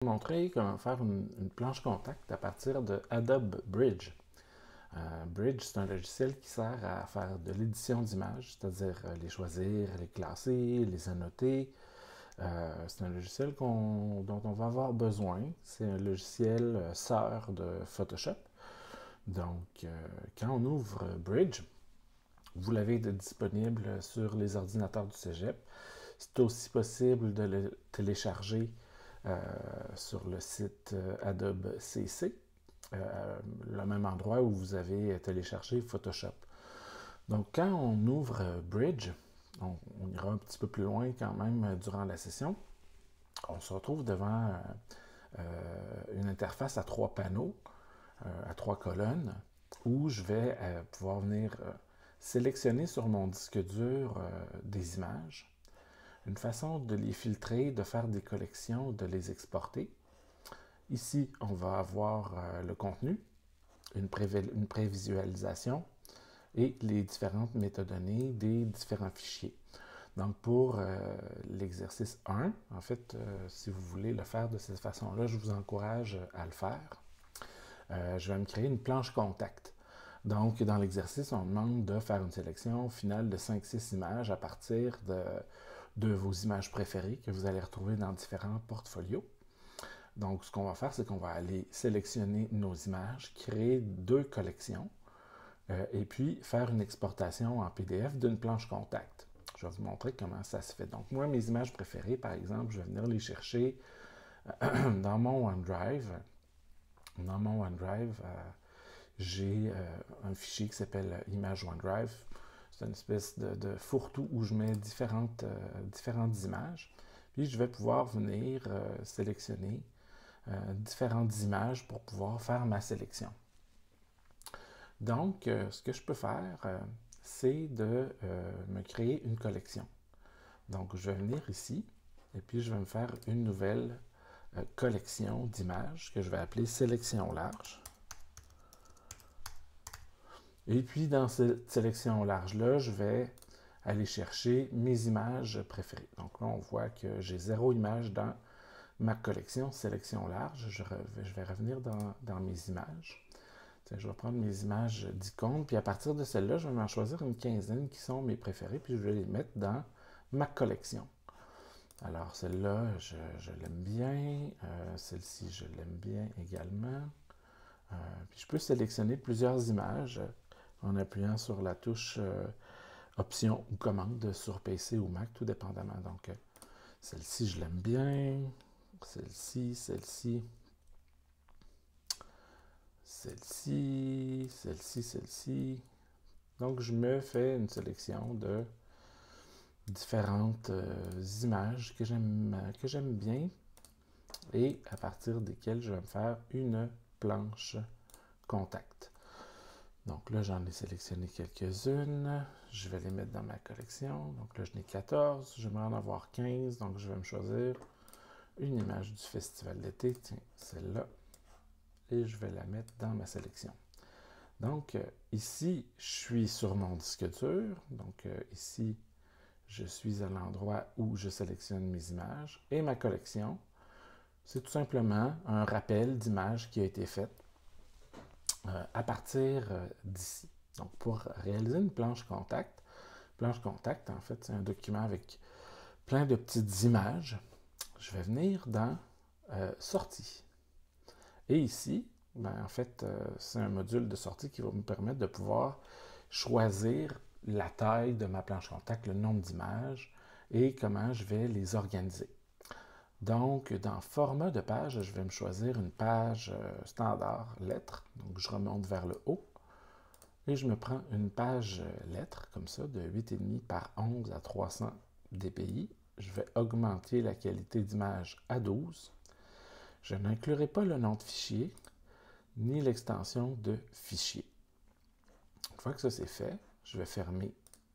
Montrer comment faire une planche contact à partir de Adobe Bridge. Bridge, c'est un logiciel qui sert à faire de l'édition d'images, c'est-à-dire les choisir, les classer, les annoter. C'est un logiciel dont on va avoir besoin. C'est un logiciel sœur de Photoshop. Donc, quand on ouvre Bridge, vous l'avez disponible sur les ordinateurs du Cégep. C'est aussi possible de le télécharger sur le site Adobe CC, le même endroit où vous avez téléchargé Photoshop. Donc, quand on ouvre Bridge, on ira un petit peu plus loin quand même durant la session, on se retrouve devant une interface à 3 panneaux, à 3 colonnes, où je vais pouvoir venir sélectionner sur mon disque dur des images, une façon de les filtrer, de faire des collections, de les exporter. Ici, on va avoir le contenu, une prévisualisation et les différentes métadonnées des différents fichiers. Donc, pour l'exercice 1, en fait, si vous voulez le faire de cette façon-là, je vous encourage à le faire. Je vais me créer une planche contact. Donc, dans l'exercice, on demande de faire une sélection finale de 5-6 images à partir de vos images préférées que vous allez retrouver dans différents portfolios. Donc, ce qu'on va faire, c'est qu'on va aller sélectionner nos images, créer 2 collections et puis faire une exportation en PDF d'une planche contact. Je vais vous montrer comment ça se fait. Donc, moi, mes images préférées, par exemple, je vais venir les chercher dans mon OneDrive. Dans mon OneDrive, j'ai un fichier qui s'appelle Image OneDrive. C'est une espèce de fourre-tout où je mets différentes images. Puis, je vais pouvoir venir sélectionner différentes images pour pouvoir faire ma sélection. Donc, ce que je peux faire, c'est de me créer une collection. Donc, je vais venir ici et puis je vais me faire une nouvelle collection d'images que je vais appeler sélection large. Et puis, dans cette sélection large-là, je vais aller chercher mes images préférées. Donc là, on voit que j'ai 0 image dans ma collection sélection large. Je vais revenir dans mes images. Je vais prendre mes images d'icônes, puis à partir de celles-là, je vais m'en choisir une quinzaine qui sont mes préférées, puis je vais les mettre dans ma collection. Alors, celle-là, je l'aime bien. Celle-ci, je l'aime bien également. Puis je peux sélectionner plusieurs images en appuyant sur la touche Option ou Commande sur PC ou Mac, tout dépendamment. Donc, celle-ci, je l'aime bien. Celle-ci, celle-ci. Celle-ci, celle-ci, celle-ci. Donc, je me fais une sélection de différentes images que j'aime bien et à partir desquelles je vais me faire une planche contact. Donc là, j'en ai sélectionné quelques-unes. Je vais les mettre dans ma collection. Donc là, je n'ai 14. J'aimerais en avoir 15. Donc, je vais me choisir une image du festival d'été. Tiens, celle-là. Et je vais la mettre dans ma sélection. Donc, ici, je suis sur mon disque dur. Donc, ici, je suis à l'endroit où je sélectionne mes images. Et ma collection, c'est tout simplement un rappel d'images qui a été fait à partir d'ici. Donc, pour réaliser une planche contact, en fait, c'est un document avec plein de petites images. Je vais venir dans Sortie. Et ici, en fait, c'est un module de sortie qui va me permettre de pouvoir choisir la taille de ma planche contact, le nombre d'images et comment je vais les organiser. Donc, dans format de page, je vais me choisir une page standard lettres. Donc, je remonte vers le haut et je me prends une page lettres comme ça de 8,5 par 11 à 300 dpi. Je vais augmenter la qualité d'image à 12. Je n'inclurai pas le nom de fichier ni l'extension de fichier. Une fois que ça c'est fait, je vais fermer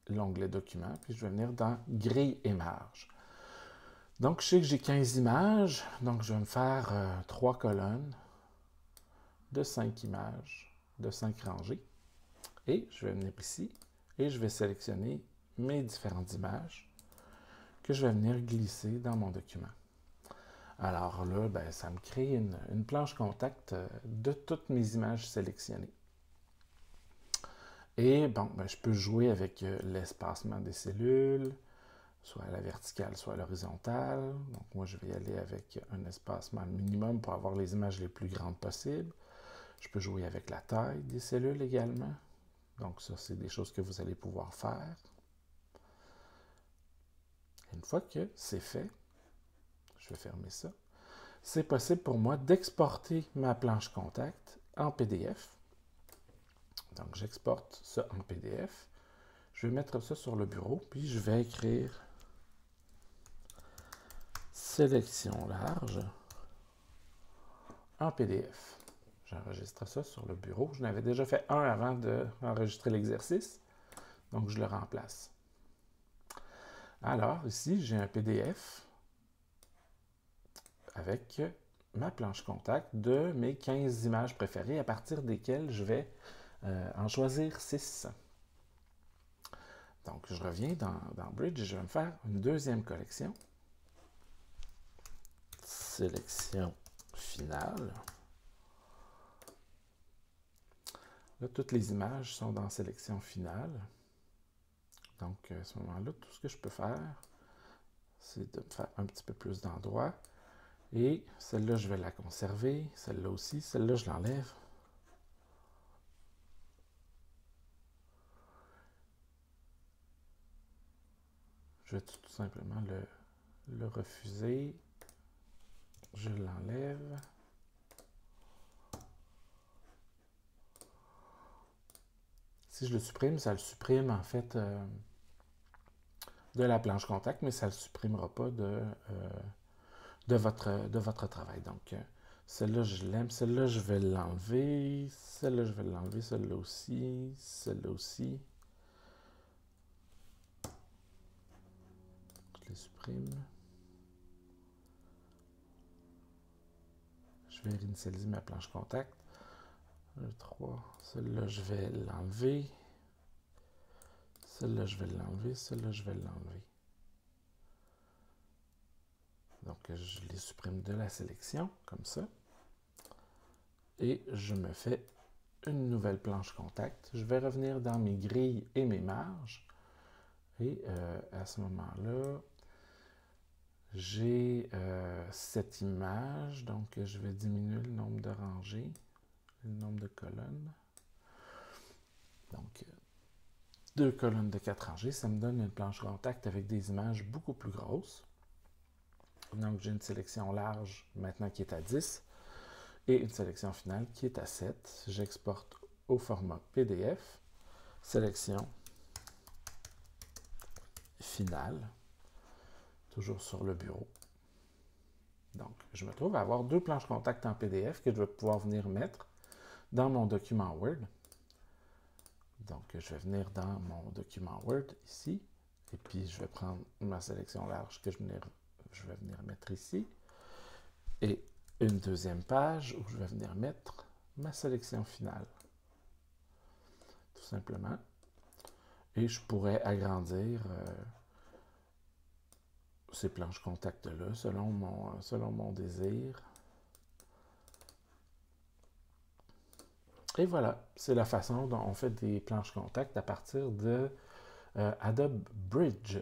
l'onglet document, puis je vais venir dans grille et marge. Donc, je sais que j'ai 15 images, donc je vais me faire 3 colonnes de 5 images, de 5 rangées. Et je vais venir ici et je vais sélectionner mes différentes images que je vais venir glisser dans mon document. Alors là, ben, ça me crée une planche contact de toutes mes images sélectionnées. Et bon, ben, je peux jouer avec l'espacement des cellules, soit à la verticale, soit à l'horizontale. Donc moi, je vais y aller avec un espacement minimum pour avoir les images les plus grandes possibles. Je peux jouer avec la taille des cellules également. Donc ça, c'est des choses que vous allez pouvoir faire. Une fois que c'est fait, je vais fermer ça. C'est possible pour moi d'exporter ma planche contact en PDF. Donc j'exporte ça en PDF. Je vais mettre ça sur le bureau, puis je vais écrire sélection large en PDF. J'enregistre ça sur le bureau. Je n'avais déjà fait un avant d'enregistrer l'exercice, donc je le remplace. Alors, ici, j'ai un PDF avec ma planche contact de mes 15 images préférées à partir desquelles je vais en choisir 6. Donc, je reviens dans Bridge et je vais me faire une deuxième collection. Sélection finale. Là, toutes les images sont dans sélection finale. Donc, à ce moment-là, tout ce que je peux faire, c'est de me faire un petit peu plus d'endroits. Et celle-là, je vais la conserver. Celle-là aussi. Celle-là, je l'enlève. Je vais tout simplement le refuser. Je l'enlève. Si je le supprime, ça le supprime en fait de la planche contact, mais ça ne le supprimera pas de votre travail. Donc, celle-là, je l'aime. Celle-là, je vais l'enlever. Celle-là, je vais l'enlever. Celle-là aussi. Celle-là aussi. Je les supprime. Je vais réinitialiser ma planche contact. Le 3. Celle-là, je vais l'enlever. Celle-là, je vais l'enlever. Celle-là, je vais l'enlever. Donc, je les supprime de la sélection, comme ça. Et je me fais une nouvelle planche contact. Je vais revenir dans mes grilles et mes marges. Et à ce moment-là, j'ai cette image. Donc, je vais diminuer le nombre de rangées, le nombre de colonnes. Donc, 2 colonnes de 4 rangées, ça me donne une planche contact avec des images beaucoup plus grosses. Donc, j'ai une sélection large maintenant qui est à 10 et une sélection finale qui est à 7. J'exporte au format PDF. Sélection finale, toujours sur le bureau. Donc, je me trouve à avoir 2 planches contact en PDF que je vais pouvoir venir mettre dans mon document Word. Donc, je vais venir dans mon document Word ici, et puis je vais prendre ma sélection large que je vais venir mettre ici, et une deuxième page où je vais venir mettre ma sélection finale. Tout simplement. Et je pourrais agrandir ces planches contact-là selon mon désir. Et voilà, c'est la façon dont on fait des planches contact à partir de Adobe Bridge.